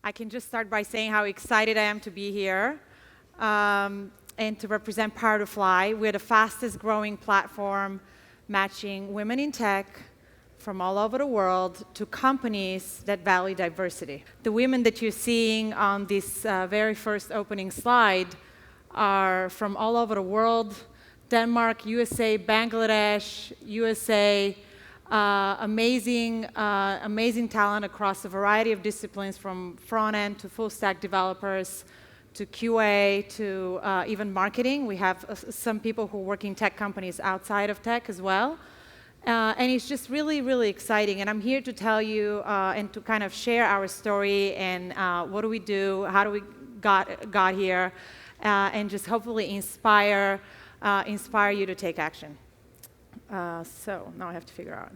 I can just start by saying how excited I am to be here and to represent PowerToFly. We're the fastest growing platform matching women in tech from all over the world to companies that value diversity. The women that you're seeing on this very first opening slide are from all over the world: Denmark, USA, Bangladesh, USA. Amazing talent across a variety of disciplines, from front-end to full-stack developers to QA to even marketing. We have some people who work in tech companies outside of tech as well. And it's just really, really exciting. And I'm here to tell you and to kind of share our story and what do we do, how do we got here, and just hopefully inspire you to take action. So now I have to figure out.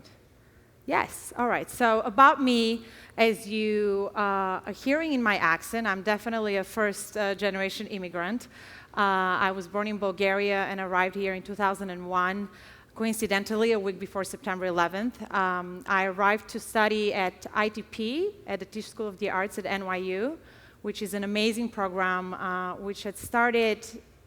Yes, all right. So about me, as you are hearing in my accent, I'm definitely a first-generation immigrant. I was born in Bulgaria and arrived here in 2001, coincidentally, a week before September 11th. I arrived to study at ITP, at the Tisch School of the Arts at NYU, which is an amazing program which had started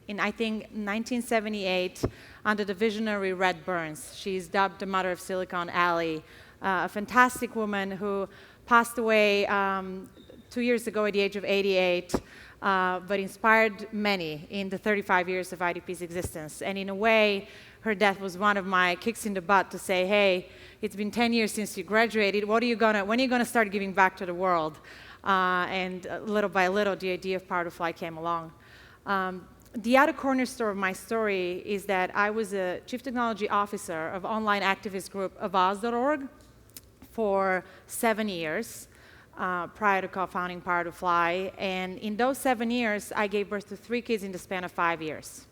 in, I think, 1978 under the visionary Red Burns. She's dubbed the mother of Silicon Alley, a fantastic woman who passed away 2 years ago at the age of 88, but inspired many in the 35 years of IDP's existence. And in a way, her death was one of my kicks in the butt to say, hey, it's been 10 years since you graduated. When are you gonna start giving back to the world? And little by little, the idea of PowerToFly came along. The other cornerstone of my story is that I was a chief technology officer of online activist group Avaz.org for 7 years prior to co-founding PowerToFly. And in those 7 years, I gave birth to 3 kids in the span of 5 years.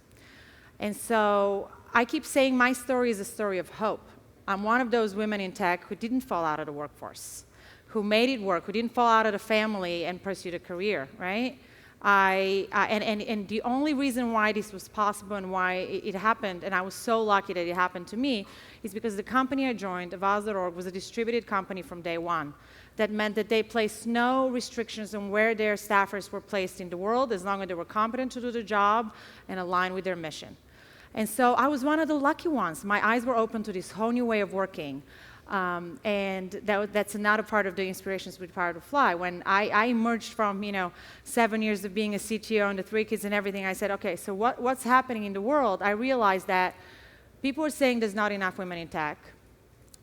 And so I keep saying my story is a story of hope. I'm one of those women in tech who didn't fall out of the workforce, who made it work, who didn't fall out of the family and pursued a career, right? And the only reason why this was possible and why it happened, and I was so lucky that it happened to me, is because the company I joined, Avaz.org, was a distributed company from day one. That meant that they placed no restrictions on where their staffers were placed in the world, as long as they were competent to do the job and aligned with their mission. And so I was one of the lucky ones. My eyes were open to this whole new way of working. And that's another part of the inspirations with PowerToFly. When I emerged from 7 years of being a CTO and the 3 kids and everything, I said, okay, so what's happening in the world? I realized that people are saying there's not enough women in tech.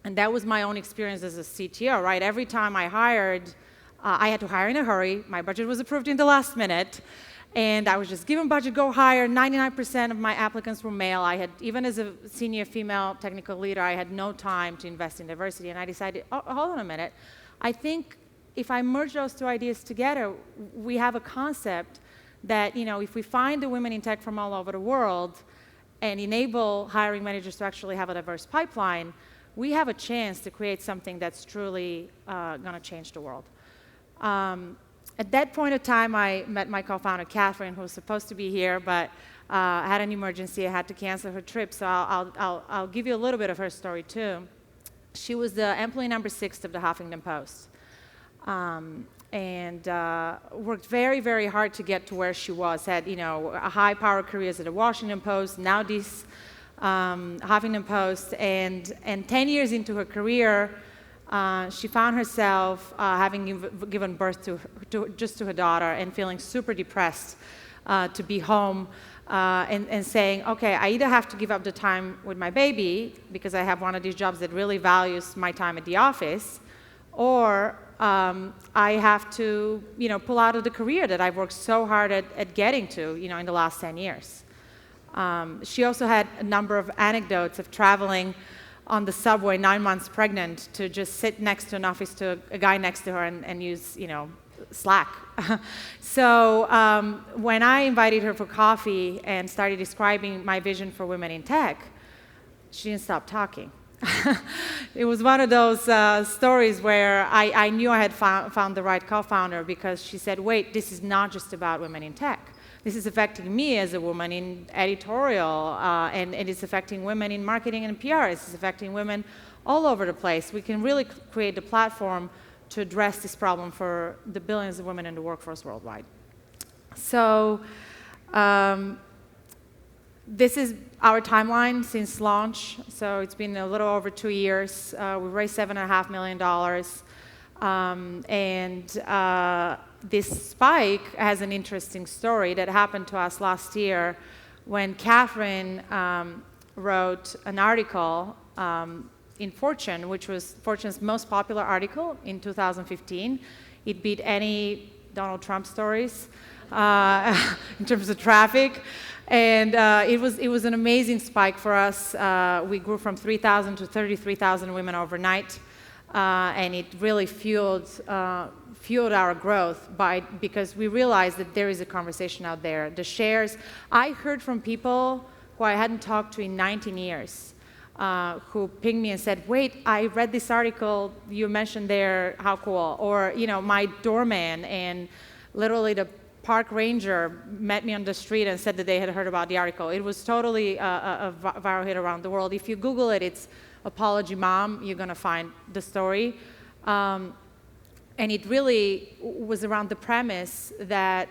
And that was my own experience as a CTO, right? Every time I hired, I had to hire in a hurry. My budget was approved in the last minute. And I was just given budget, go hire. 99% of my applicants were male. I had, even as a senior female technical leader, I had no time to invest in diversity. And I decided, oh, hold on a minute. I think if I merge those 2 ideas together, we have a concept that, if we find the women in tech from all over the world and enable hiring managers to actually have a diverse pipeline, we have a chance to create something that's truly going to change the world. At that point of time, I met my co-founder, Catherine, who was supposed to be here, but had an emergency. I had to cancel her trip, so I'll give you a little bit of her story, too. She was the employee number 6 of the Huffington Post, and worked very, very hard to get to where she was. Had, a high-power careers at the Washington Post, now this Huffington Post, and 10 years into her career, she found herself having given birth to her daughter and feeling super depressed to be home and saying, okay, I either have to give up the time with my baby because I have one of these jobs that really values my time at the office, or I have to pull out of the career that I've worked so hard at getting to in the last 10 years. She also had a number of anecdotes of traveling on the subway 9 months pregnant to just sit next to an office to a guy next to her and use, Slack. So when I invited her for coffee and started describing my vision for women in tech, she didn't stop talking. It was one of those stories where I knew I had found the right co-founder, because she said, wait, this is not just about women in tech. This is affecting me as a woman in editorial, and it is affecting women in marketing and PR. This is affecting women all over the place. We can really create the platform to address this problem for the billions of women in the workforce worldwide. So this is our timeline since launch. So it's been a little over 2 years. We raised $7.5 million. This spike has an interesting story that happened to us last year when Catherine wrote an article in Fortune, which was Fortune's most popular article in 2015. It beat any Donald Trump stories in terms of traffic. And it was an amazing spike for us. We grew from 3,000 to 33,000 women overnight. And it really fueled our growth because we realized that there is a conversation out there. The shares, I heard from people who I hadn't talked to in 19 years, who pinged me and said, wait, I read this article you mentioned there, how cool. Or, my doorman and literally the park ranger met me on the street and said that they had heard about the article. It was totally a viral hit around the world. If you Google it, it's Apology Mom, you're going to find the story. And it really was around the premise that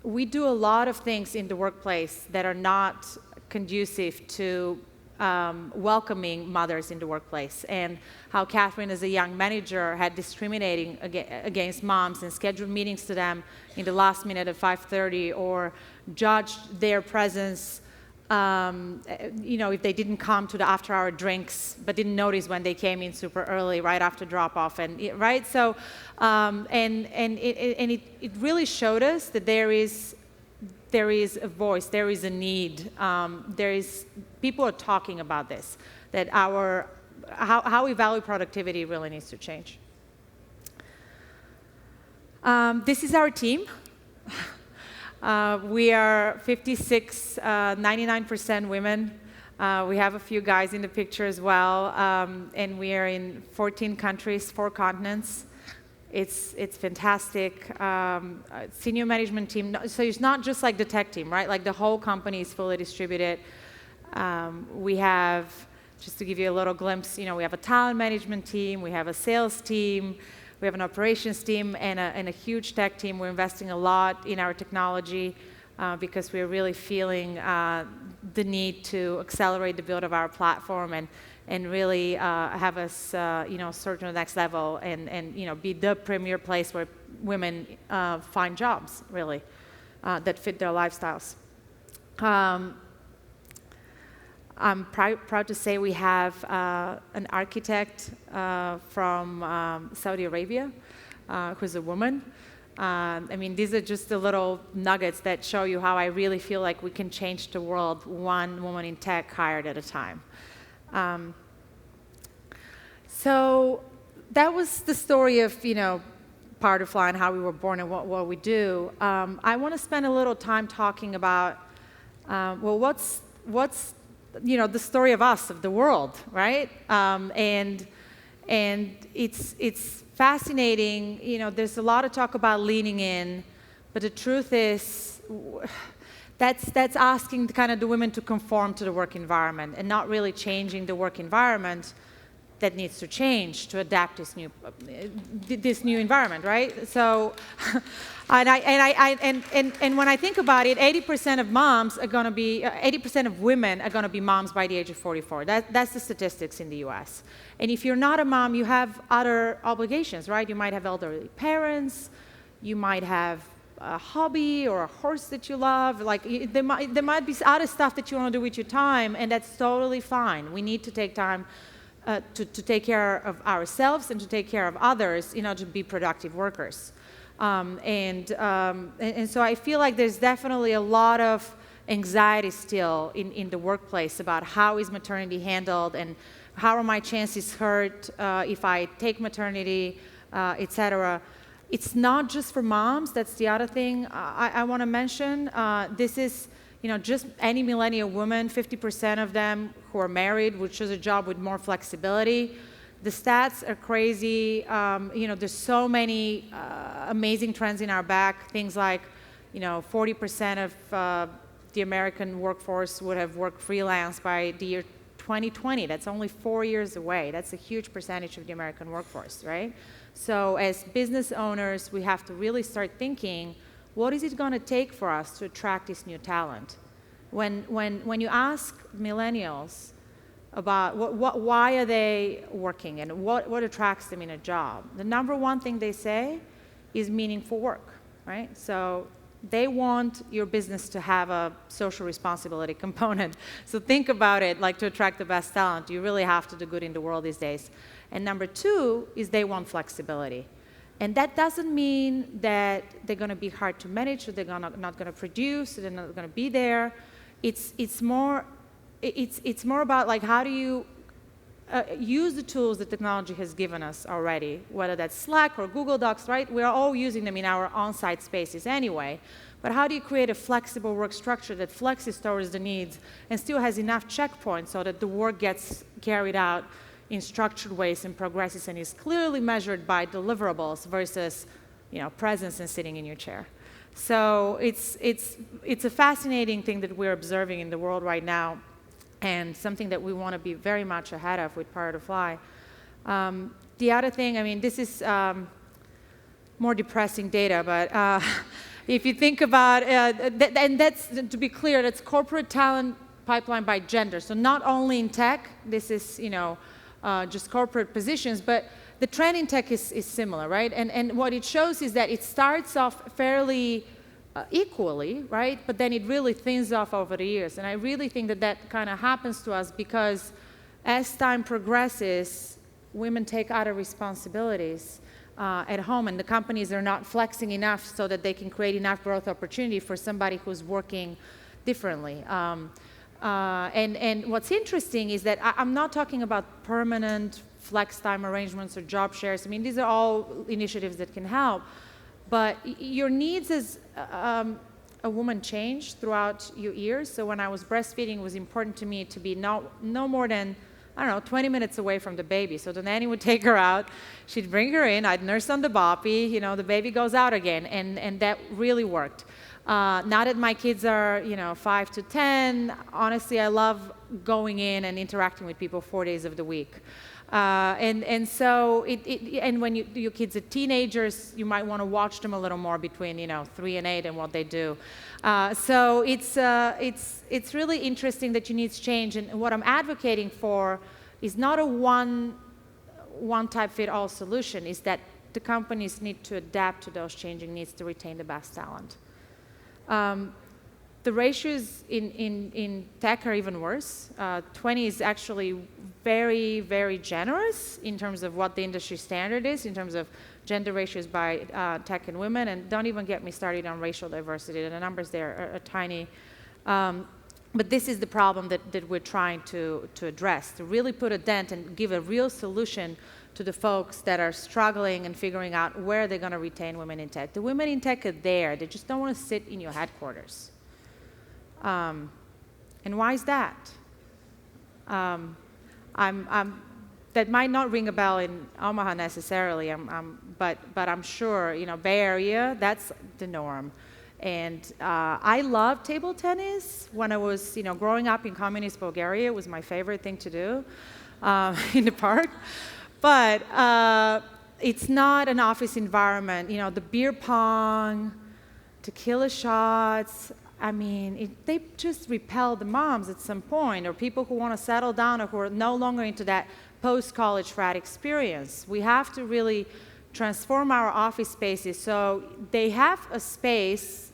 we do a lot of things in the workplace that are not conducive to welcoming mothers in the workplace, and how Catherine, as a young manager, had discriminating against moms and scheduled meetings to them in the last minute at 5:30, or judged their presence, if they didn't come to the after-hour drinks, but didn't notice when they came in super early, right after drop-off, right? So, it really showed us that there is a voice, there is a need, people are talking about this, that how we value productivity really needs to change. This is our team. We are 56, 99% women. We have a few guys in the picture as well, and we are in 14 countries, 4 continents. It's fantastic. Senior management team, so it's not just like the tech team, right? Like the whole company is fully distributed. We have, just to give you a little glimpse, we have a talent management team, we have a sales team, we have an operations team, and a huge tech team. We're investing a lot in our technology because we're really feeling the need to accelerate the build of our platform and really have us, surge to the next level and be the premier place where women find jobs, really, that fit their lifestyles. I'm proud to say we have an architect from Saudi Arabia who's a woman. These are just the little nuggets that show you how I really feel like we can change the world one woman in tech hired at a time. So that was the story of, PowerToFly and how we were born and what we do. I want to spend a little time talking about, what's the story of us, of the world, right? And it's fascinating. There's a lot of talk about leaning in, but the truth is, that's asking kind of the women to conform to the work environment and not really changing the work environment that needs to change to adapt this new environment, right? So, and when I think about it, 80% of moms are going to be, 80% of women are going to be moms by the age of 44. That's the statistics in the U.S. And if you're not a mom, you have other obligations, right? You might have elderly parents, you might have a hobby or a horse that you love. Like there might be other stuff that you want to do with your time, and that's totally fine. We need to take time to take care of ourselves and to take care of others, to be productive workers. And so I feel like there's definitely a lot of anxiety still in the workplace about how is maternity handled and how are my chances hurt if I take maternity, et cetera. It's not just for moms. That's the other thing I want to mention. This is, just any millennial woman, 50% of them who are married would choose a job with more flexibility. The stats are crazy. There's so many amazing trends in our back. Things like, 40% of the American workforce would have worked freelance by the year 2020. That's only 4 years away. That's a huge percentage of the American workforce, right? So as business owners, we have to really start thinking, what is it going to take for us to attract this new talent? When you ask millennials about why are they working and what attracts them in a job, the number one thing they say is meaningful work, right? So they want your business to have a social responsibility component. So think about it, like to attract the best talent, you really have to do good in the world these days. And number two is they want flexibility. And that doesn't mean that they're going to be hard to manage, or they're not going to produce, or they're not going to be there. It's more about like how do you use the tools that technology has given us already, whether that's Slack or Google Docs, right? We're all using them in our on-site spaces anyway. But how do you create a flexible work structure that flexes towards the needs and still has enough checkpoints so that the work gets carried out in structured ways and progresses and is clearly measured by deliverables versus, presence and sitting in your chair? So it's a fascinating thing that we're observing in the world right now, and something that we want to be very much ahead of with PowerToFly. The other thing, this is more depressing data, but if you think about, and that's, to be clear, that's corporate talent pipeline by gender. So not only in tech, this is, just corporate positions, but the trend in tech is similar, right? And what it shows is that it starts off fairly equally, right? But then it really thins off over the years. And I really think that kind of happens to us because as time progresses, women take other responsibilities at home, and the companies are not flexing enough so that they can create enough growth opportunity for somebody who's working differently. And what's interesting is that I'm not talking about permanent flex time arrangements or job shares. These are all initiatives that can help. But your needs as a woman change throughout your years. So when I was breastfeeding, it was important to me to be no more than, 20 minutes away from the baby. So the nanny would take her out, she'd bring her in, I'd nurse on the boppy, the baby goes out again, and that really worked. Now that my kids are, 5 to 10, honestly, I love going in and interacting with people 4 days of the week. So and when your kids are teenagers, you might want to watch them a little more between 3 and 8 and what they do. So it's really interesting that your needs change, and what I'm advocating for is not a one type fit all solution. Is that the companies need to adapt to those changing needs to retain the best talent. The ratios in tech are even worse. 20 is actually very, very generous in terms of what the industry standard is, in terms of gender ratios by tech and women, and don't even get me started on racial diversity. The numbers there are tiny. But this is the problem that we're trying to address, to really put a dent and give a real solution to the folks that are struggling and figuring out where they're going to retain women in tech. The women in tech are there. They just don't want to sit in your headquarters. And why is that? That might not ring a bell in Omaha necessarily, but I'm sure, Bay Area, that's the norm. And I loved table tennis when I was, growing up in communist Bulgaria. It was my favorite thing to do in the park. But it's not an office environment. The beer pong, tequila shots, they just repel the moms at some point, or people who want to settle down or who are no longer into that post-college frat experience. We have to really transform our office spaces so they have a space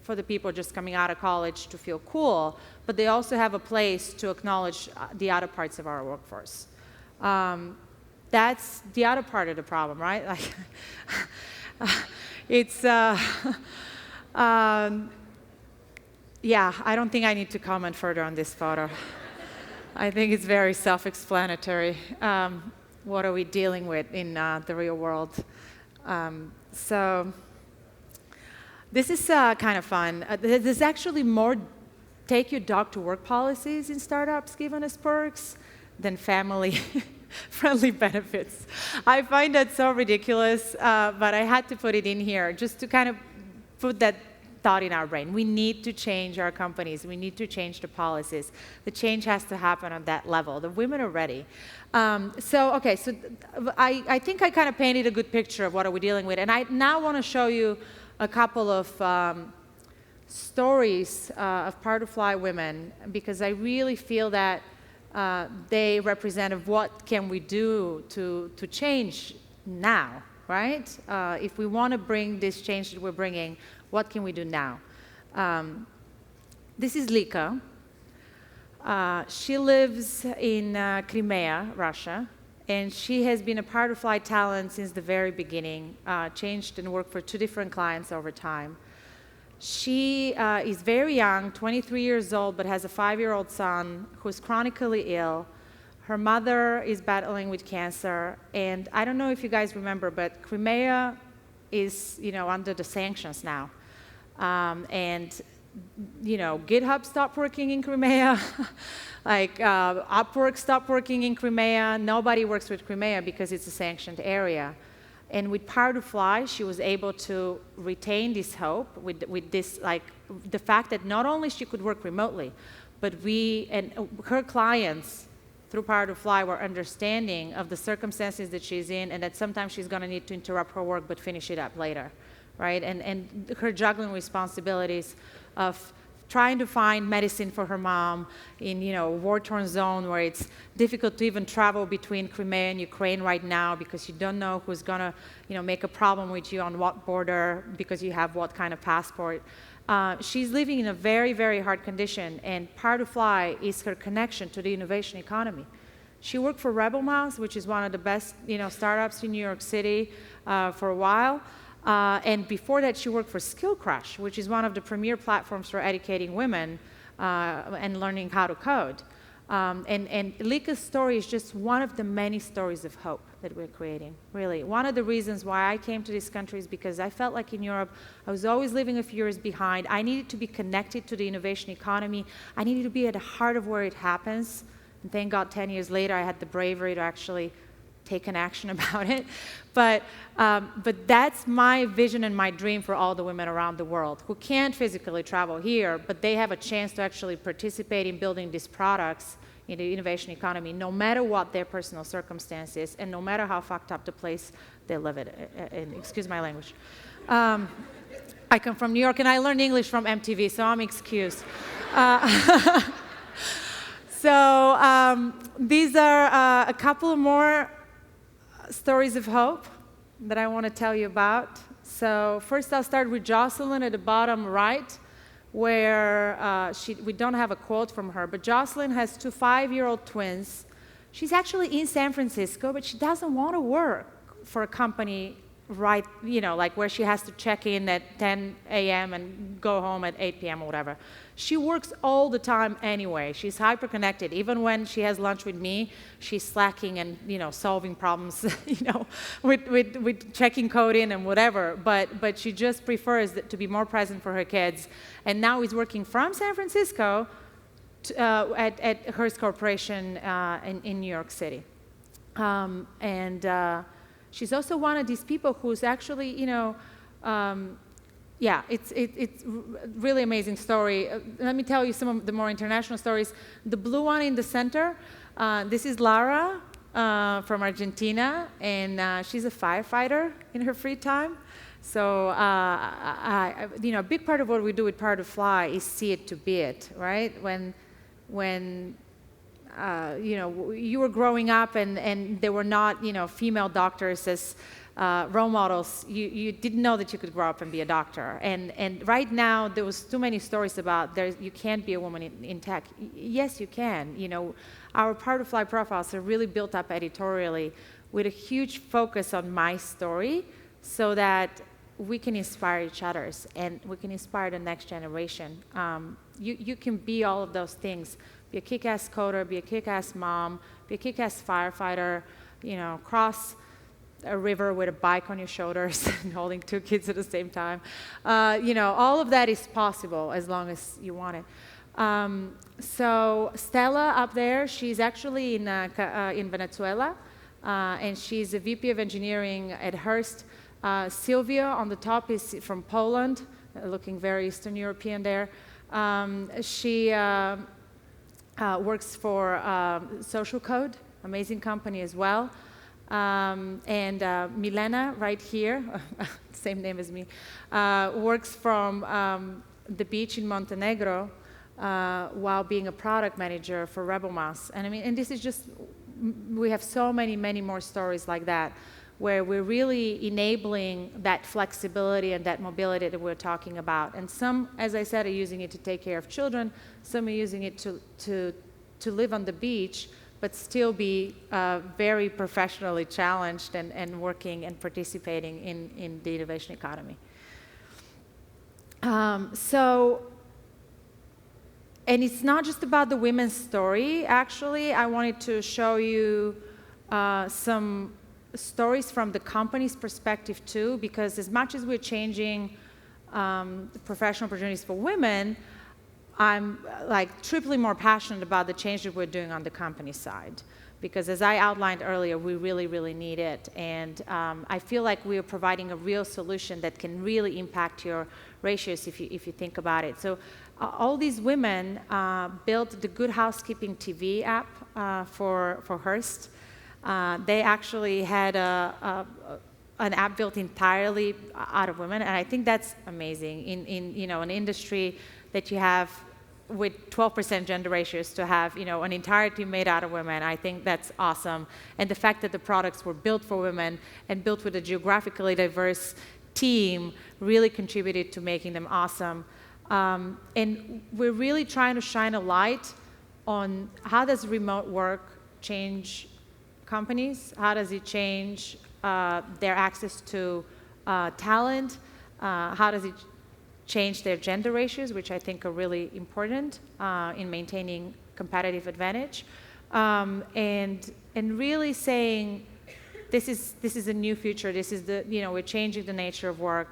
for the people just coming out of college to feel cool, but they also have a place to acknowledge the other parts of our workforce. That's the other part of the problem, right? Like, it's... Yeah, I don't think I need to comment further on this photo. I think it's very self-explanatory. What are we dealing with in the real world? So this is kind of fun. There's actually more take your dog to work policies in startups given as perks than family-friendly benefits. I find that so ridiculous, but I had to put it in here just to kind of put that thought in our brain. We need to change our companies. We need to change the policies. The change has to happen on that level. The women are ready. So I think I kind of painted a good picture of what are we dealing with. And I now want to show you a couple of stories of PowerToFly women, because I really feel that they represent what can we do to change now, right? If we want to bring this change that we're bringing, what can we do now? This is Lika. She lives in Crimea, Russia, and she has been a PowerToFly talent since the very beginning, changed and worked for 2 different clients over time. She is very young, 23 years old, but has a 5-year-old son who's chronically ill. Her mother is battling with cancer, and I don't know if you guys remember, but Crimea is, under the sanctions now. GitHub stopped working in Crimea. Upwork stopped working in Crimea. Nobody works with Crimea because it's a sanctioned area. And with PowerToFly, she was able to retain this hope with this, the fact that not only she could work remotely, but her clients through PowerToFly were understanding of the circumstances that she's in, and that sometimes she's going to need to interrupt her work but finish it up later, right? And her juggling responsibilities of trying to find medicine for her mom in a war-torn zone where it's difficult to even travel between Crimea and Ukraine right now because you don't know who's going to make a problem with you on what border because you have what kind of passport. She's living in a very, very hard condition, and PowerToFly is her connection to the innovation economy. She worked for Rebel Mouse, which is one of the best startups in New York City for a while. And before that, she worked for Skill Crush, which is one of the premier platforms for educating women and learning how to code. And Lika's story is just one of the many stories of hope that we're creating, really. One of the reasons why I came to this country is because I felt like in Europe, I was always living a few years behind. I needed to be connected to the innovation economy. I needed to be at the heart of where it happens. And thank God 10 years later, I had the bravery to actually take an action about it. But that's my vision and my dream for all the women around the world who can't physically travel here, but they have a chance to actually participate in building these products in the innovation economy, no matter what their personal circumstances and no matter how fucked up the place they live in. Excuse my language. I come from New York and I learned English from MTV, so I'm excused. These are a couple of more stories of hope that I want to tell you about. So first I'll start with Jocelyn at the bottom right, where we don't have a quote from her, but Jocelyn has 2 5-year-old twins. She's actually in San Francisco, but she doesn't want to work for a company where she has to check in at 10 a.m. and go home at 8 p.m. or whatever. She works all the time anyway. She's hyper-connected. Even when she has lunch with me, she's slacking and solving problems, with checking code in and whatever. But she just prefers to be more present for her kids. And now is working from San Francisco at Hearst Corporation in New York City. She's also one of these people who's actually, it's really amazing story. Let me tell you some of the more international stories. The blue one in the center, this is Lara from Argentina, and she's a firefighter in her free time. So, a big part of what we do with PowerToFly is see it to be it, right? When you were growing up and there were not, female doctors as role models, you didn't know that you could grow up and be a doctor. And right now, there was too many stories about you can't be a woman in tech. Yes, you can. Our PowerToFly profiles are really built up editorially with a huge focus on my story so that we can inspire each other and we can inspire the next generation. You can be all of those things. Be a kick-ass coder, be a kick-ass mom, be a kick-ass firefighter, cross a river with a bike on your shoulders and holding 2 kids at the same time. All of that is possible as long as you want it. So Stella up there, she's actually in Venezuela, and she's a VP of engineering at Hearst. Sylvia on the top is from Poland. looking very Eastern European there. She works for Social Code, amazing company as well. And Milena, right here, same name as me, works from the beach in Montenegro while being a product manager for Rebelmas. And I mean, and this is just, we have so many, many more stories like that, where we're really enabling that flexibility and that mobility that we're talking about. And some, as I said, are using it to take care of children. Some are using it to live on the beach, but still be very professionally challenged and working and participating in the innovation economy. And it's not just about the women's story, actually. I wanted to show you some stories from the company's perspective too, because as much as we're changing professional opportunities for women, I'm like triply more passionate about the change that we're doing on the company side. Because as I outlined earlier, we really, really need it. And I feel like we are providing a real solution that can really impact your ratios if you think about it. So all these women built the Good Housekeeping TV app for Hearst. They actually had an app built entirely out of women, and I think that's amazing in an industry that you have with 12% gender ratios to have an entire team made out of women. I think that's awesome, and the fact that the products were built for women and built with a geographically diverse team really contributed to making them awesome. And we're really trying to shine a light on how does remote work change companies, how does it change their access to talent, how does it change their gender ratios, which I think are really important in maintaining competitive advantage, and really saying this is a new future. This is we're changing the nature of work,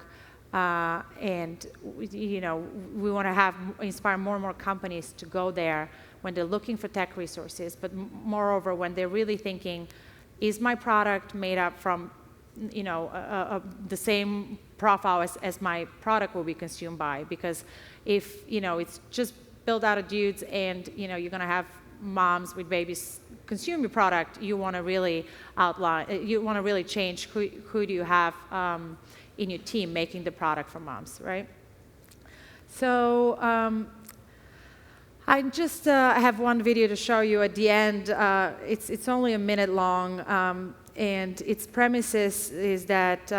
and we want to inspire more and more companies to go there when they're looking for tech resources, but moreover when they're really thinking, is my product made up from the same profile as my product will be consumed by? Because if it's just built out of dudes and you're going to have moms with babies consume your product, you want to really change who do you have in your team making the product for moms, right? So I just have one video to show you at the end. It's only a minute long, and its premises is that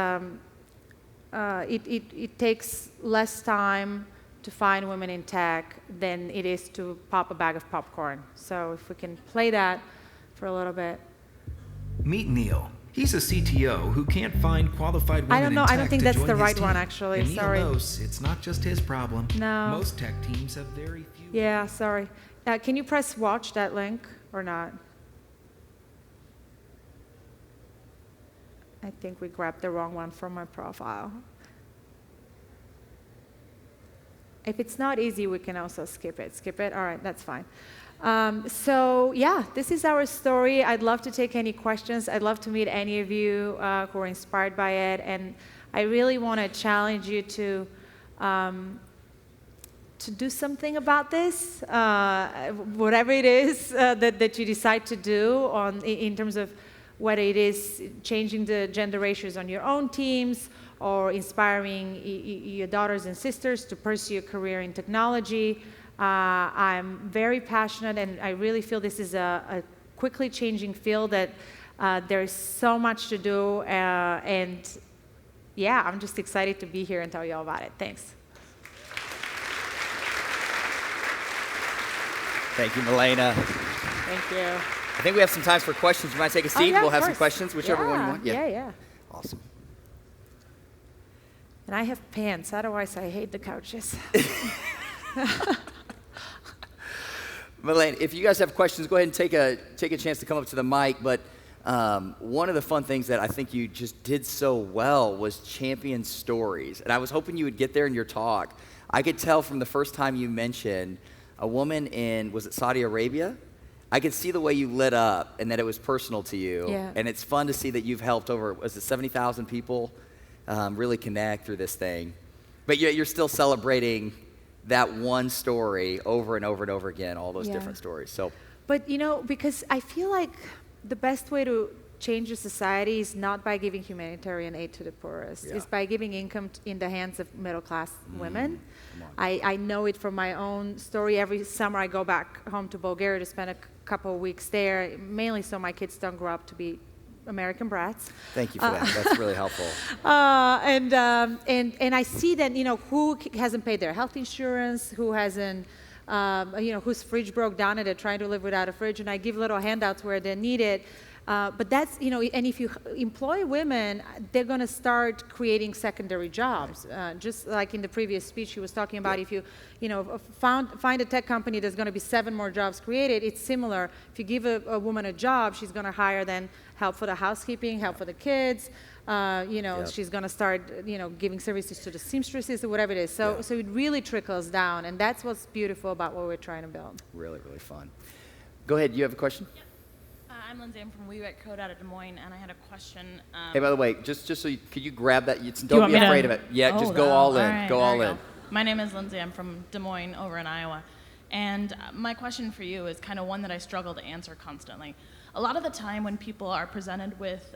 it takes less time to find women in tech than it is to pop a bag of popcorn. So if we can play that for a little bit. Meet Neil. He's a CTO who can't find qualified women in tech I don't think to that's join the his right team. one, actually. And Sorry. Neil knows it's not just his problem. No. Most tech teams have very few. Yeah, sorry. Can you press watch that link or not? I think we grabbed the wrong one from my profile. If it's not easy, we can also skip it. Skip it? All right, that's fine. So yeah, this is our story. I'd love to take any questions. I'd love to meet any of you who are inspired by it. And I really want to challenge you to do something about this, whatever it is that you decide to do in terms of whether it is changing the gender ratios on your own teams or inspiring your daughters and sisters to pursue a career in technology. I'm very passionate, and I really feel this is a quickly changing field that there's so much to do, and yeah, I'm just excited to be here and tell you all about it. Thanks. Thank you, Milena. Thank you. I think we have some time for questions. You might take a seat. Yeah, we'll have some course. questions, whichever one you want. Yeah. Awesome. And I have pants, otherwise I hate the couches. Milena, if you guys have questions, go ahead and take a chance to come up to the mic. But one of the fun things that I think you just did so well was champion stories. And I was hoping you would get there in your talk. I could tell from the first time you mentioned a woman in, was it Saudi Arabia? I could see the way you lit up and that it was personal to you. Yeah. And it's fun to see that you've helped over, was it 70,000 people really connect through this thing. But you're still celebrating that one story over and over and over again, all those different stories. So, but because I feel like the best way to change a society is not by giving humanitarian aid to the poorest. It's by giving income in the hands of middle-class women. I know it from my own story. Every summer I go back home to Bulgaria to spend a couple of weeks there, mainly so my kids don't grow up to be American brats. Thank you for that. That's really helpful. And I see that, who hasn't paid their health insurance, who hasn't, whose fridge broke down and they're trying to live without a fridge, and I give little handouts where they need it. But that's, and if you employ women, they're going to start creating secondary jobs. Just like in the previous speech, she was talking about if you, find a tech company, there's going to be 7 more jobs created. It's similar. If you give a woman a job, she's going to hire then help for the housekeeping, help for the kids. She's going to start, giving services to the seamstresses or whatever it is. So it really trickles down, and that's what's beautiful about what we're trying to build. Really, really fun. Go ahead. You have a question? Yep. I'm Lindsay. I'm from We Write Code out of Des Moines, and I had a question. Hey, by the way, just so could you grab that? Don't be afraid of it. Yeah, just go all in. Right, go all in. My name is Lindsay. I'm from Des Moines over in Iowa. And my question for you is kind of one that I struggle to answer constantly. A lot of the time when people are presented with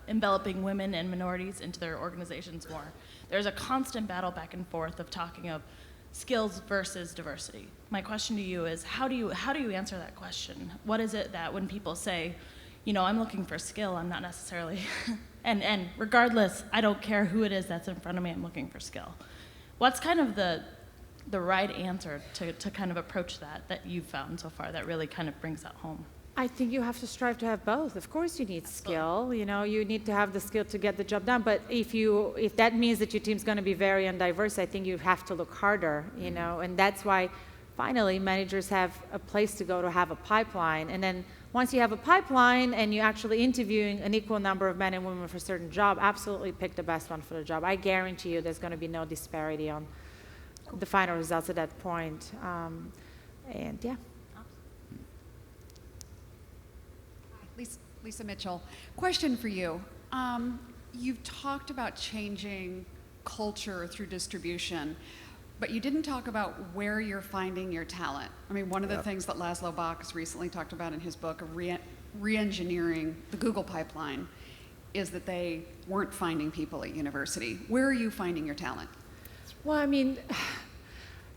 enveloping women and minorities into their organizations more, there's a constant battle back and forth of talking of skills versus diversity. My question to you is, how do you answer that question? What is it that when people say, I'm looking for skill, I'm not necessarily, and regardless, I don't care who it is that's in front of me, I'm looking for skill. What's kind of the right answer to kind of approach that you've found so far that really kind of brings that home? I think you have to strive to have both. Of course you need skill, you need to have the skill to get the job done, but if that means that your team's going to be very undiverse, I think you have to look harder, and that's why finally managers have a place to go to have a pipeline, and then once you have a pipeline and you're actually interviewing an equal number of men and women for a certain job, absolutely pick the best one for the job. I guarantee you there's going to be no disparity on the final results at that point, and yeah. Lisa Mitchell, question for you. You've talked about changing culture through distribution, but you didn't talk about where you're finding your talent. I mean, one of the things that Laszlo Bock has recently talked about in his book of re-engineering the Google pipeline is that they weren't finding people at university. Where are you finding your talent? Well, I mean,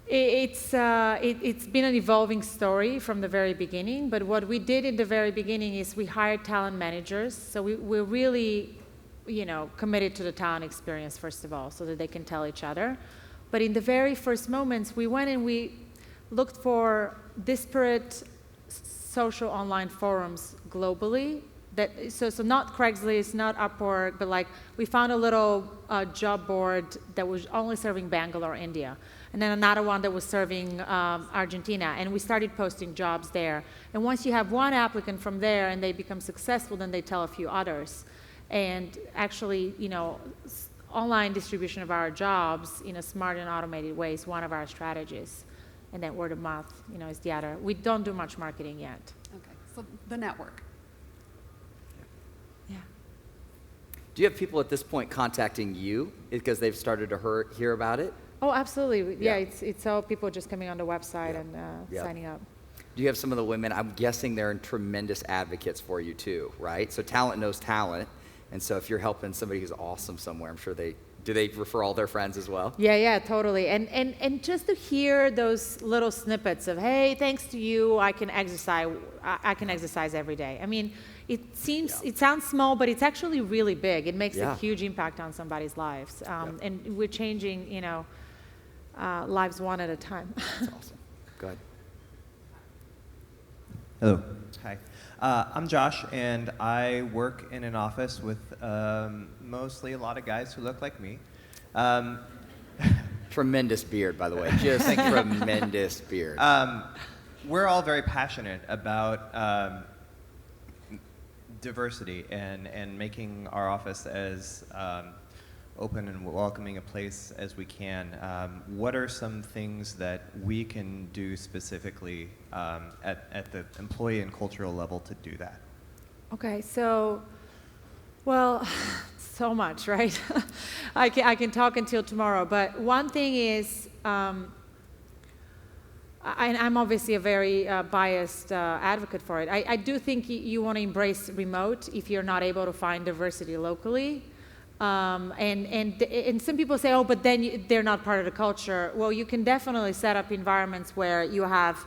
it's been an evolving story from the very beginning, but what we did in the very beginning is we hired talent managers. So we're really, committed to the talent experience, first of all, so that they can tell each other. But in the very first moments, we went and we looked for disparate social online forums globally. So not Craigslist, not Upwork, but we found a little job board that was only serving Bangalore, India, and then another one that was serving Argentina, and we started posting jobs there. And once you have one applicant from there and they become successful, then they tell a few others. And actually, online distribution of our jobs in a smart and automated way is one of our strategies. And then word of mouth, is the other. We don't do much marketing yet. Okay, so the network. Yeah. Do you have people at this point contacting you because they've started to hear about it? Oh, absolutely. Yeah, it's all people just coming on the website and signing up. Do you have some of the women? I'm guessing they're tremendous advocates for you too, right? So talent knows talent. And so if you're helping somebody who's awesome somewhere, I'm sure do they refer all their friends as well? Yeah, totally. And just to hear those little snippets of, hey, thanks to you, I can exercise every day. I mean, it sounds small, but it's actually really big. It makes a huge impact on somebody's lives. And we're changing, lives one at a time. That's awesome. Go ahead. Hello. Hi. I'm Josh, and I work in an office with mostly a lot of guys who look like me. Tremendous beard, by the way. Just tremendous beard. We're all very passionate about diversity and making our office as open and welcoming a place as we can. What are some things that we can do specifically at the employee and cultural level to do that? Okay, so so much, right? I can talk until tomorrow, but one thing is, I'm obviously a very biased advocate for it. I do think you want to embrace remote if you're not able to find diversity locally. And some people say, oh, but then they're not part of the culture. Well, you can definitely set up environments where you have,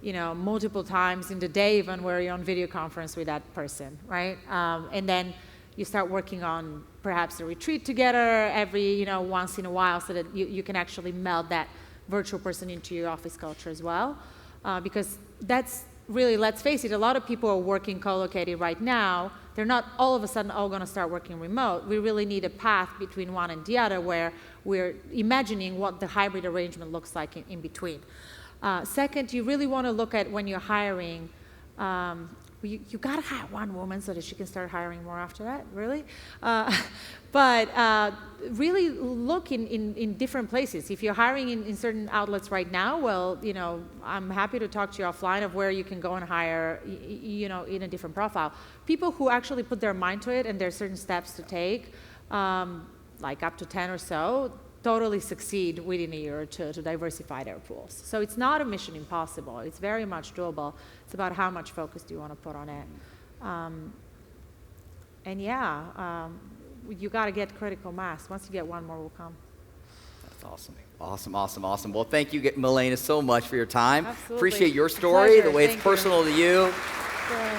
multiple times in the day even where you're on video conference with that person, right? And then you start working on perhaps a retreat together every, once in a while so that you can actually meld that virtual person into your office culture as well. Because that's really, let's face it, a lot of people are working co-located right now. They're not all of a sudden all going to start working remote. We really need a path between one and the other where we're imagining what the hybrid arrangement looks like in between. Second, you really want to look at when you're hiring, you got to hire one woman so that she can start hiring more after that, really. But really look in different places. If you're hiring in certain outlets right now, well, I'm happy to talk to you offline of where you can go and hire, in a different profile. People who actually put their mind to it and there are certain steps to take, like up to 10 or so, totally succeed within a year or two to diversify their pools. So it's not a mission impossible. It's very much doable. It's about how much focus do you want to put on it. You got to get critical mass. Once you get one more will come. That's awesome. Well, thank you, Milena, so much for your time. Absolutely. Appreciate your story, Pleasure. the way it's Thank you. personal to you. Sure.